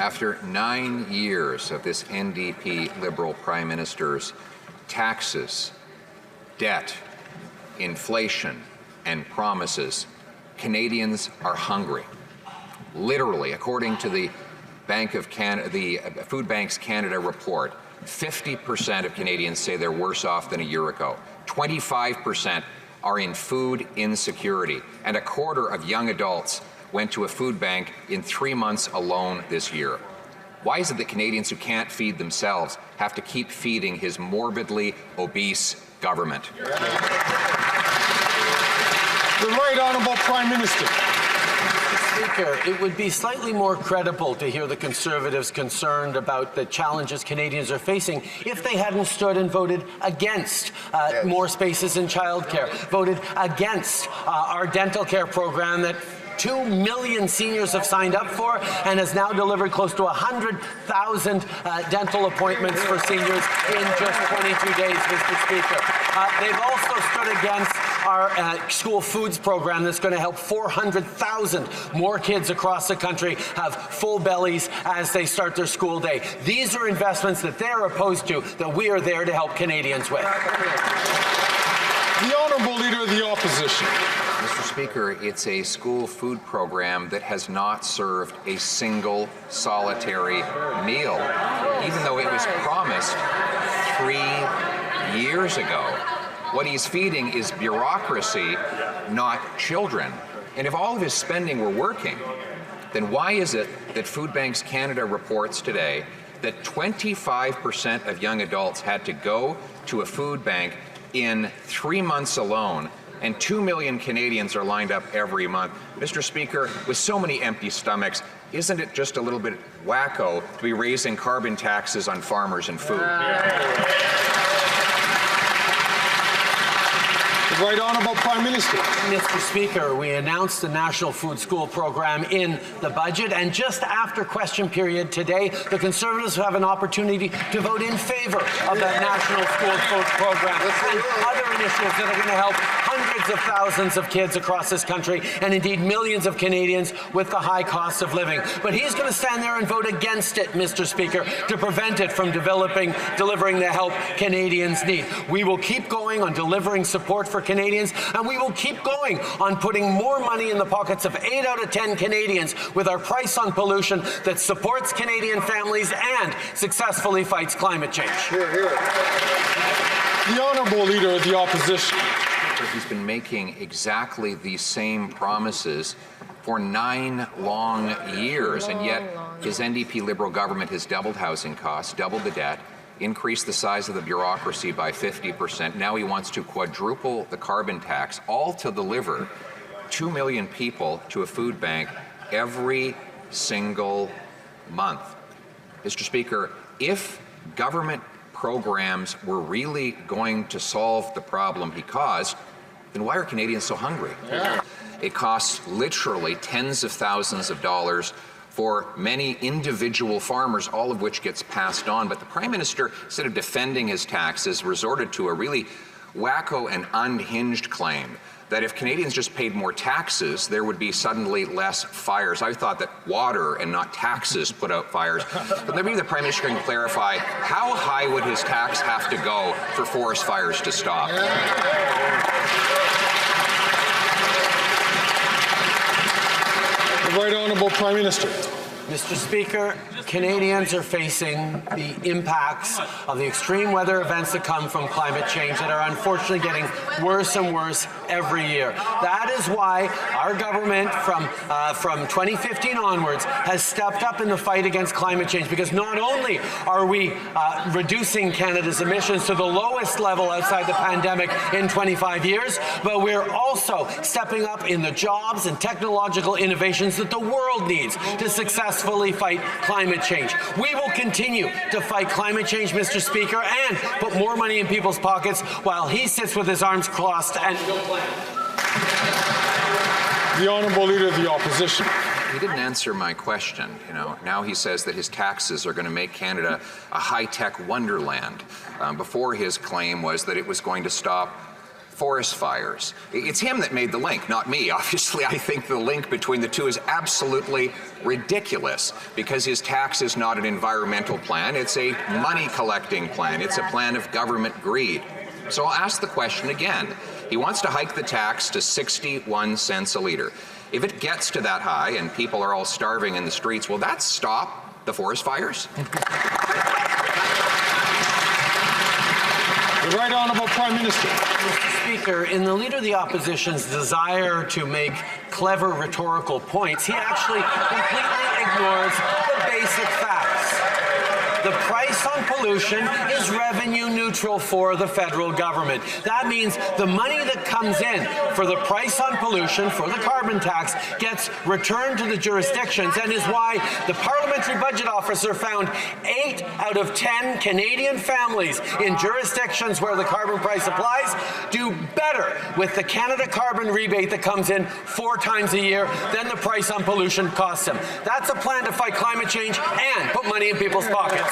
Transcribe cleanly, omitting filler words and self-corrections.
After 9 years of this NDP Liberal Prime Minister's taxes, debt, inflation, and promises, Canadians are hungry. Literally, according to the Food Banks Canada report, 50% of Canadians say they're worse off than a year ago. 25% are in food insecurity, and a quarter of young adults went to a food bank in 3 months alone this year. Why is it that Canadians who can't feed themselves have to keep feeding his morbidly obese government? The Right Honourable Prime Minister. Speaker, it would be slightly more credible to hear the Conservatives concerned about the challenges Canadians are facing if they hadn't stood and voted against more spaces in childcare, voted against our dental care program that 2 million seniors have signed up for and has now delivered close to 100,000 dental appointments for seniors in just 22 days, Mr. Speaker. They've also stood against our school foods program that's going to help 400,000 more kids across the country have full bellies as they start their school day. These are investments that they're opposed to, that we are there to help Canadians with. The Honourable Leader of the Opposition. Mr. Speaker, it's a school food program that has not served a single solitary meal, even though it was promised 3 years ago. What he's feeding is bureaucracy, not children. And if all of his spending were working, then why is it that Food Banks Canada reports today that 25% of young adults had to go to a food bank in 3 months alone, and 2 million Canadians are lined up every month? Mr. Speaker, with so many empty stomachs, isn't it just a little bit wacko to be raising carbon taxes on farmers and food? The Right Honourable Prime Minister. Mr. Speaker, we announced the National Food School program in the budget, and just after question period today, the Conservatives have an opportunity to vote in favour of that National School Food program and other initiatives that are going to help hundreds of thousands of kids across this country, and indeed millions of Canadians with the high cost of living. But he's going to stand there and vote against it, Mr. Speaker, to prevent it from delivering the help Canadians need. We will keep going on delivering support for Canadians, and we will keep going on putting more money in the pockets of 8 out of 10 Canadians with our price on pollution that supports Canadian families and successfully fights climate change. Hear, hear. The Honourable Leader of the Opposition. He's been making exactly these same promises for 9 long years, and yet his NDP Liberal government has doubled housing costs, doubled the debt, increased the size of the bureaucracy by 50%. Now he wants to quadruple the carbon tax, all to deliver 2 million people to a food bank every single month. Mr. Speaker, if government programs were really going to solve the problem he caused, then why are Canadians so hungry? Yeah. It costs literally tens of thousands of dollars for many individual farmers, all of which gets passed on. But the Prime Minister, instead of defending his taxes, resorted to a really wacko and unhinged claim that if Canadians just paid more taxes, there would be suddenly less fires. I thought that water and not taxes put out fires. But maybe the Prime Minister can clarify, how high would his tax have to go for forest fires to stop? The Right Honourable Prime Minister. Mr. Speaker, Canadians are facing the impacts of the extreme weather events that come from climate change that are unfortunately getting worse and worse every year. That is why our government from 2015 onwards has stepped up in the fight against climate change, because not only are we reducing Canada's emissions to the lowest level outside the pandemic in 25 years, but we're also stepping up in the jobs and technological innovations that the world needs to successfully fight climate change. We will continue to fight climate change, Mr. Speaker, and put more money in people's pockets while he sits with his arms crossed and no plan. The Honourable Leader of the Opposition. He didn't answer my question. Now he says that his taxes are going to make Canada a high-tech wonderland. Before, his claim was that it was going to stop forest fires. It's him that made the link, not me. Obviously, I think the link between the two is absolutely ridiculous because his tax is not an environmental plan. It's a money collecting plan. It's a plan of government greed. So I'll ask the question again. He wants to hike the tax to 61 cents a litre. If it gets to that high and people are all starving in the streets, will that stop the forest fires? The Right Honourable Prime Minister. Mr. Speaker, in the Leader of the Opposition's desire to make clever rhetorical points, he actually completely ignores the basic facts. The price on pollution is revenue neutral for the federal government. That means the money that comes in for the price on pollution, for the carbon tax, gets returned to the jurisdictions, and is why the Parliamentary Budget Officer found 8 out of 10 Canadian families in jurisdictions where the carbon price applies do better with the Canada carbon rebate that comes in 4 times a year than the price on pollution costs them. That's a plan to fight climate change and put money in people's pockets.